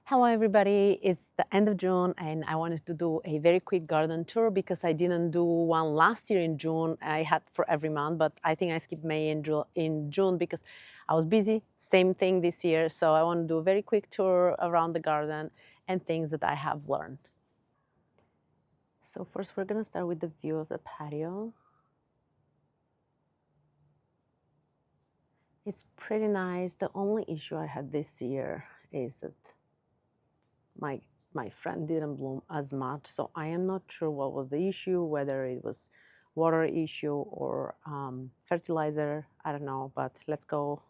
Hello everybody, it's the end of June and I wanted to do a very quick garden tour because I didn't do one last year in June. I had for every month, but I think I skipped May and June because I was busy. Same thing this year, so I want to do a very quick tour around the garden and things that I have learned. So first we're going to start with the view of the patio. It's pretty nice. The only issue I had this year is that my friend didn't bloom as much, so I am not sure what was the issue, whether it was water issue or fertilizer, I don't know, but let's go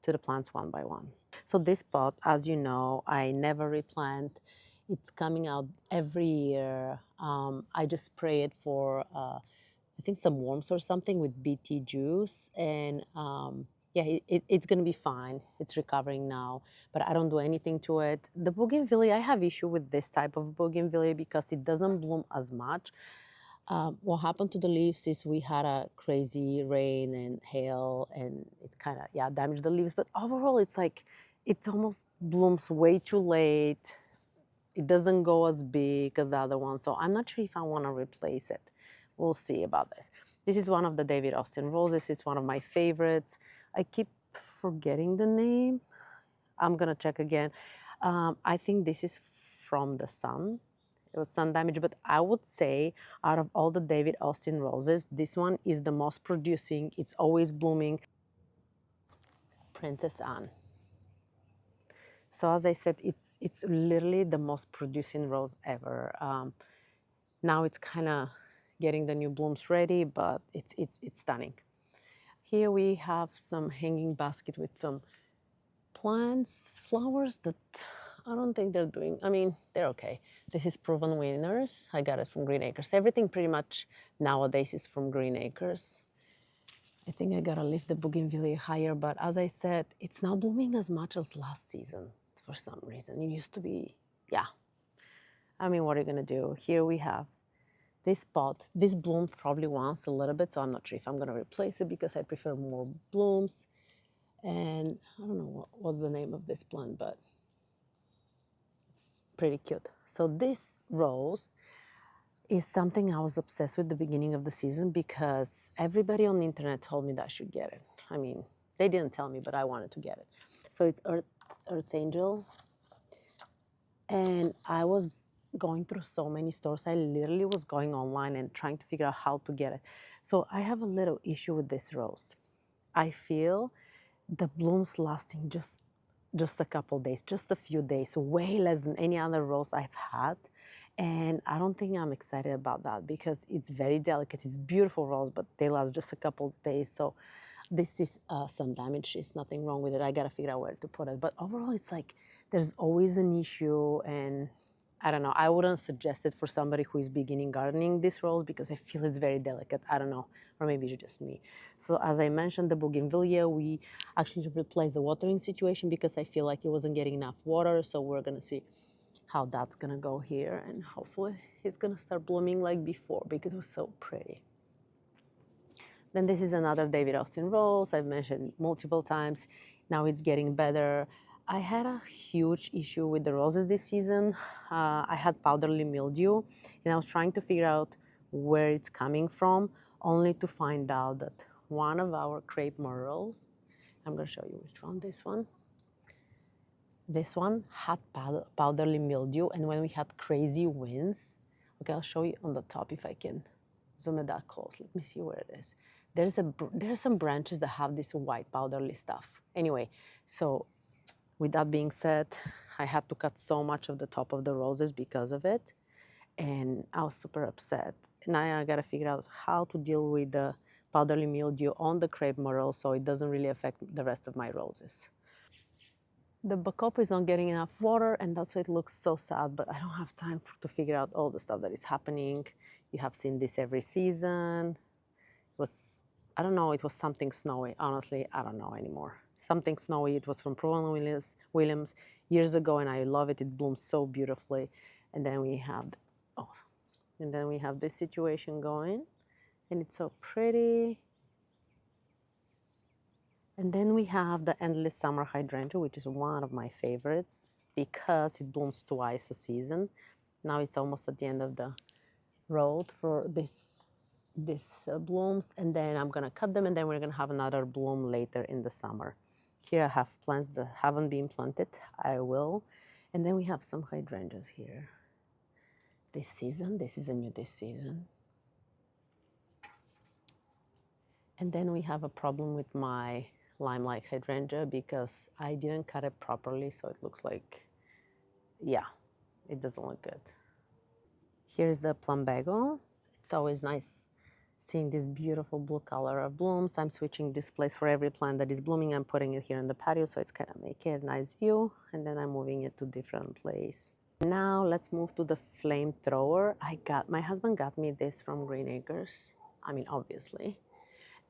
to the plants one by one. So this pot, as you know, I never replant. It's coming out every year. I just spray it for I think some worms or something with BT juice, and yeah, it's gonna be fine. It's recovering now, but I don't do anything to it. The bougainvillea, I have issue with this type of bougainvillea because it doesn't bloom as much. What happened to the leaves is we had a crazy rain and hail, and it kind of damaged the leaves. But overall, it's like it almost blooms way too late. It doesn't go as big as the other one, so I'm not sure if I want to replace it. We'll see about this. This is one of the David Austin roses. It's one of my favorites. I keep forgetting the name. I'm gonna check again. I think this is from the sun. It was sun damage, but I would say out of all the David Austin roses, this one is the most producing. It's always blooming. Princess Anne. So as I said, it's literally the most producing rose ever. Now it's kind of getting the new blooms ready, but it's stunning. Here we have some hanging basket with some plants, flowers that I don't think they're doing. I mean, they're okay. This is Proven Winners. I got it from Green Acres. Everything pretty much nowadays is from Green Acres. I think I gotta lift the bougainvillea higher, but as I said, it's not blooming as much as last season for some reason. It used to be, yeah. I mean, what are you gonna do? Here we have this pot. This bloomed probably once a little bit, so I'm not sure if I'm gonna replace it because I prefer more blooms. And I don't know what's the name of this plant, but it's pretty cute. So this rose is something I was obsessed with the beginning of the season because everybody on the internet told me that I should get it. I mean, they didn't tell me, but I wanted to get it. So it's Earth Angel. And I was going through so many stores. I literally was going online and trying to figure out how to get it. So I have a little issue with this rose. I feel the blooms lasting just a couple days, just a few days, way less than any other rose I've had. And I don't think I'm excited about that because it's very delicate. It's beautiful rose, but they last just a couple days. So this is sun damage. There's nothing wrong with it. I gotta figure out where to put it. But overall, it's like there's always an issue, and I don't know. I wouldn't suggest it for somebody who is beginning gardening this rose because I feel it's very delicate. I don't know, or maybe it's just me. So as I mentioned, the bougainvillea, we actually replaced the watering situation because I feel like it wasn't getting enough water. So we're gonna see how that's gonna go here, and hopefully it's gonna start blooming like before because it was so pretty. Then this is another David Austin rose. I've mentioned multiple times. Now it's getting better. I had a huge issue with the roses this season. I had powdery mildew, and I was trying to figure out where it's coming from, only to find out that one of our crepe myrtle, I'm going to show you which one, this one had powdery mildew, and when we had crazy winds, okay, I'll show you on the top if I can zoom it that close. Let me see where it is. There's some branches that have this white powdery stuff. Anyway, so with that being said, I had to cut so much of the top of the roses because of it, and I was super upset. Now I gotta figure out how to deal with the powdery mildew on the crepe myrtle so it doesn't really affect the rest of my roses. The bacopa is not getting enough water, and that's why it looks so sad, but I don't have time to figure out all the stuff that is happening. You have seen this every season. It was, I don't know, it was something snowy. Honestly, I don't know anymore. Something snowy. It was from Proven Williams years ago, and I love it. It blooms so beautifully. And then we have, and then we have this situation going, and it's so pretty. And then we have the Endless Summer Hydrangea, which is one of my favorites. because it blooms twice a season. Now it's almost at the end of the road for this blooms, and then I'm gonna cut them, and then we're gonna have another bloom later in the summer. Here I have plants that haven't been planted. I will. And then we have some hydrangeas here. This season, this is a new this season. And then we have a problem with my limelight hydrangea because I didn't cut it properly, so it looks like, yeah, it doesn't look good. Here's the plumbago. It's always nice seeing this beautiful blue color of blooms. I'm switching displays for every plant that is blooming. I'm putting it here in the patio, so it's kind of make it a nice view, and then I'm moving it to different place. Now let's move to the flamethrower. My husband got me this from Green Acres. I mean, obviously.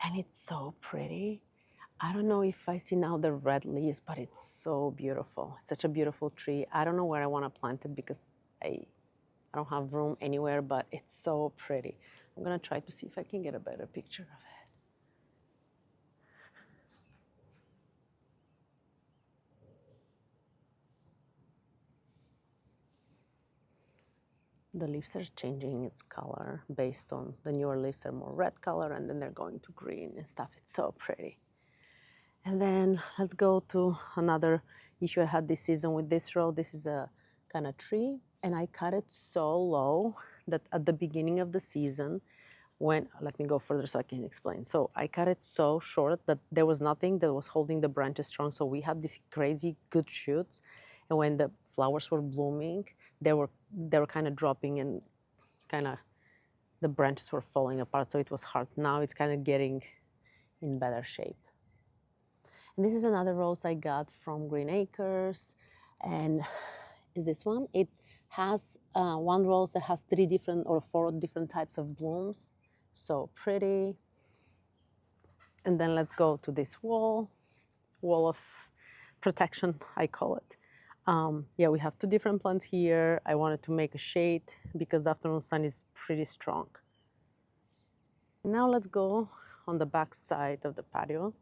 And it's so pretty. I don't know if I see now the red leaves, but it's so beautiful. It's such a beautiful tree. I don't know where I want to plant it because I don't have room anywhere, but it's so pretty. I'm gonna try to see if I can get a better picture of it. The leaves are changing its color based on the newer leaves are more red color, and then they're going to green and stuff. It's so pretty. And then let's go to another issue I had this season with this row. This is a kind of tree, and I cut it so low that at the beginning of the season, let me go further so I can explain. So I cut it so short that there was nothing that was holding the branches strong. So we had these crazy good shoots, and when the flowers were blooming, they were kind of dropping, and kind of the branches were falling apart. So it was hard. Now it's kind of getting in better shape. And this is another rose I got from Green Acres, and is this one. It has one rose that has 3 different or 4 different types of blooms. So pretty. And then let's go to this wall of protection, I call it. Yeah, we have 2 different plants here. I wanted to make a shade because the afternoon sun is pretty strong. Now let's go on the back side of the patio.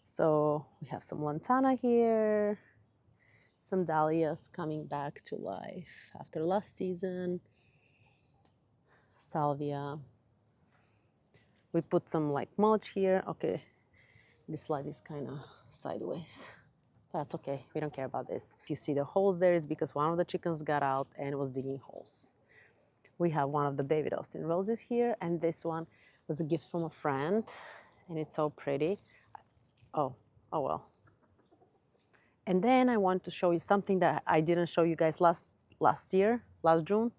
So we have some lantana here, some dahlias coming back to life after last season, salvia. We put some like mulch here. Okay, this light is kind of sideways. That's okay, we don't care about this. If you see the holes there, it's because one of the chickens got out and was digging holes. We have one of the David Austin roses here, and this one was a gift from a friend, and it's so pretty. Oh well. And then I want to show you something that I didn't show you guys last June,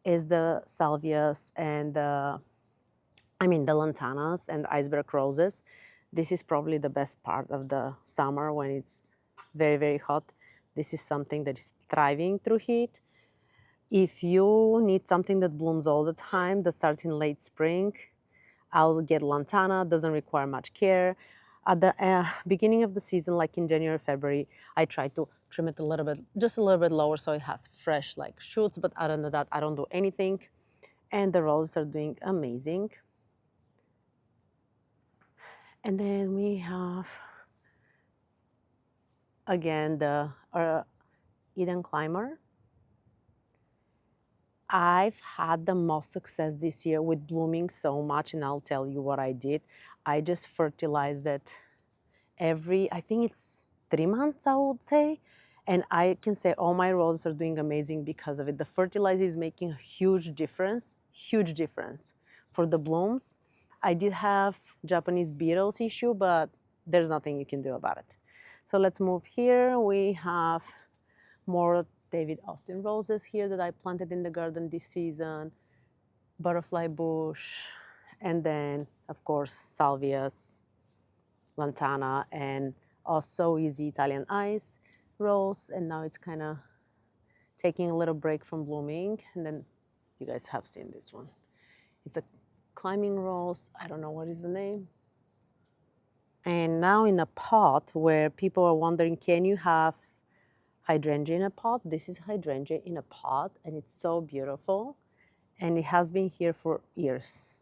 is the salvias and the lantanas and iceberg roses. This is probably the best part of the summer when it's very, very hot. This is something that is thriving through heat. If you need something that blooms all the time, that starts in late spring, I'll get lantana, doesn't require much care. At the beginning of the season, like in January, February, I try to trim it just a little bit lower so it has fresh like shoots, but other than that, I don't do anything. And the roses are doing amazing. And then we have, again, the Eden Climber. I've had the most success this year with blooming so much, and I'll tell you what I did. I just fertilized it I think it's 3 months, I would say. And I can say all my roses are doing amazing because of it. The fertilizer is making a huge difference for the blooms. I did have Japanese beetles issue, but there's nothing you can do about it. So let's move here. We have more David Austin roses here that I planted in the garden this season, butterfly bush, and then, of course, salvias, lantana, and also easy Italian ice rose. And now it's kind of taking a little break from blooming. And then you guys have seen this one. It's a climbing rose. I don't know what is the name. And now in a pot where people are wondering, can you have hydrangea in a pot? This is hydrangea in a pot, and it's so beautiful. And it has been here for years.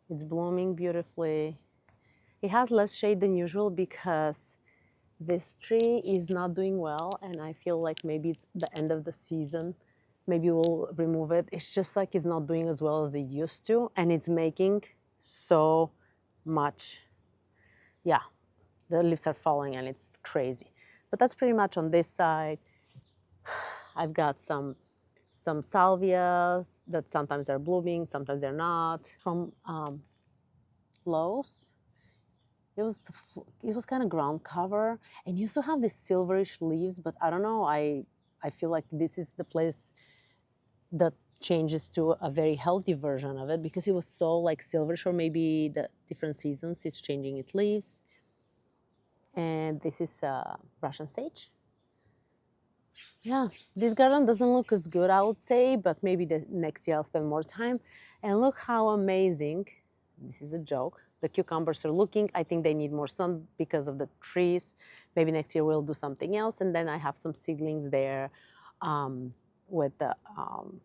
It's blooming beautifully. It has less shade than usual because This tree is not doing well, and I feel like maybe it's the end of the season. Maybe we'll remove it. It's just like it's not doing as well as it used to, and it's making so much. Yeah, the leaves are falling, and it's crazy. But that's pretty much on this side. I've got some salvias that sometimes are blooming, sometimes they're not. From Lowe's, it was kind of ground cover and used to have these silverish leaves, but I don't know. I feel like this is the place that changes to a very healthy version of it because it was so like silverish, or maybe the different seasons it's changing its leaves. And this is Russian sage. Yeah, this garden doesn't look as good, I would say, but maybe the next year I'll spend more time. And look how amazing, this is a joke, the cucumbers are looking. I think they need more sun because of the trees. Maybe next year we'll do something else. And then I have some seedlings there with the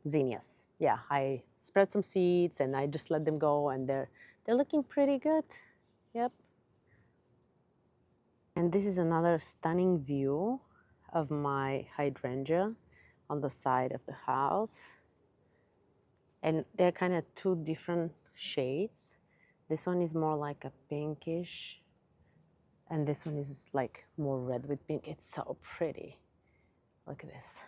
zinnias. Yeah, I spread some seeds and I just let them go, and they're looking pretty good. Yep. And this is another stunning view of my hydrangea on the side of the house. And they're kind of two different shades. This one is more like a pinkish, and this one is like more red with pink. It's so pretty. Look at this.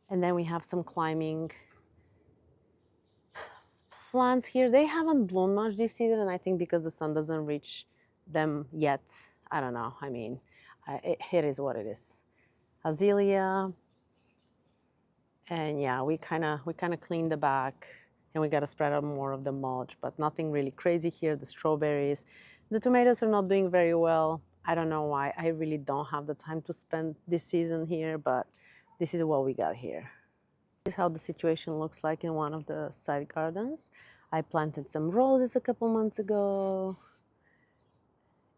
And then we have some climbing plants here. They haven't bloomed much this season, and I think because the sun doesn't reach them yet. I don't know. I mean, it is what it is. Azalea, and yeah, we kind of cleaned the back, and we got to spread out more of the mulch, but nothing really crazy here. The strawberries, the tomatoes are not doing very well. I don't know why. I really don't have the time to spend this season here, but this is what we got here. This is how the situation looks like in one of the side gardens. I planted some roses a couple months ago.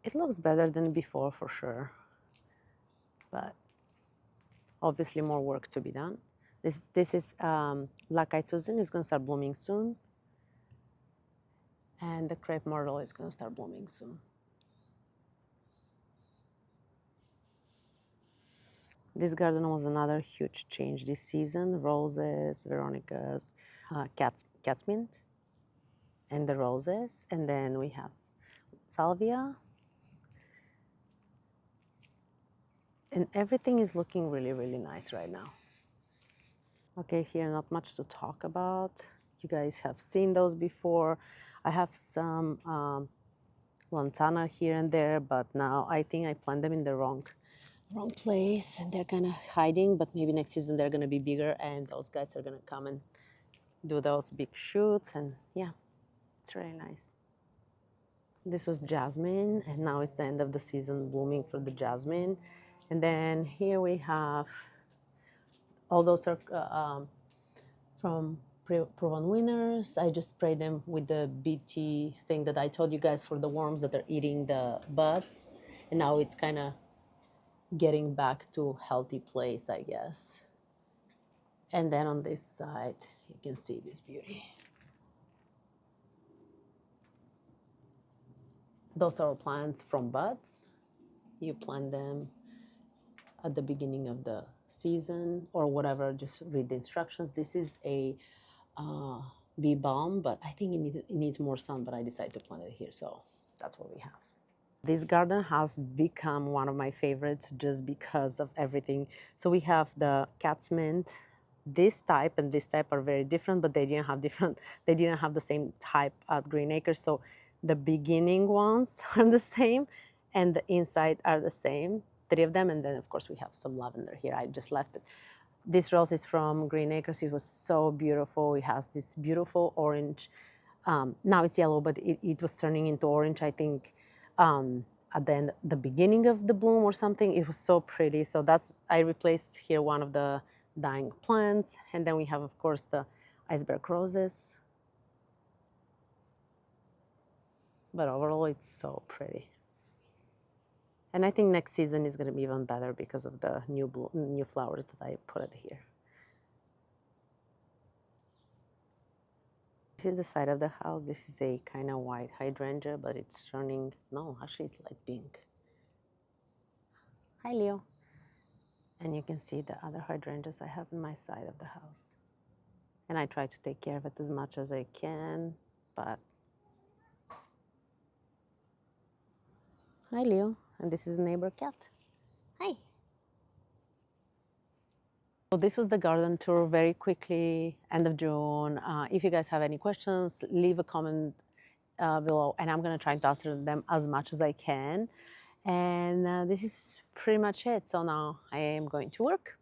It looks better than before for sure, but obviously more work to be done. This is Black-eyed Susan is going to start blooming soon, and the crepe myrtle is going to start blooming soon. This garden was another huge change this season. Roses, Veronica's, cat's mint, and the roses. And then we have salvia. And everything is looking really, really nice right now. Okay, here not much to talk about. You guys have seen those before. I have some lantana here and there, but now I think I planted them in the wrong place, and they're kind of hiding, but maybe next season they're going to be bigger, and those guys are going to come and do those big shoots, and yeah, it's really nice. This was jasmine, and now it's the end of the season blooming for the jasmine. And then here we have, all those are from Proven Winners. I just sprayed them with the BT thing that I told you guys for the worms that are eating the buds, and now it's kind of getting back to healthy place, I guess. And then on this side, you can see this beauty. Those are plants from buds. You plant them at the beginning of the season or whatever, just read the instructions. This is a bee balm, but I think it needs more sun, but I decided to plant it here, so that's what we have. This garden has become one of my favorites just because of everything. So we have the cat's mint. This type and this type are very different, but they didn't have the same type at Green Acres. So the beginning ones are the same and the inside are the same, 3 of them. And then of course we have some lavender here. I just left it. This rose is from Green Acres. It was so beautiful. It has this beautiful orange. Now it's yellow, but it was turning into orange, I think, at the beginning of the bloom or something. It was so pretty. So I replaced here one of the dying plants. And then we have, of course, the iceberg roses. But overall, it's so pretty. And I think next season is going to be even better because of the new flowers that I put here. This is the side of the house. This is a kind of white hydrangea, but it's turning, no, actually it's light pink. Hi, Leo. And you can see the other hydrangeas I have on my side of the house. And I try to take care of it as much as I can, but... Hi, Leo. And this is the neighbor cat. Hi. So this was the garden tour very quickly, end of June. If you guys have any questions, leave a comment below, and I'm going to try to answer them as much as I can. And this is pretty much it. So now I am going to work,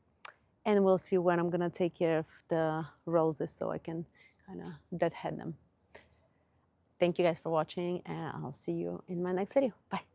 and we'll see when I'm going to take care of the roses so I can kind of deadhead them. Thank you guys for watching, and I'll see you in my next video. Bye.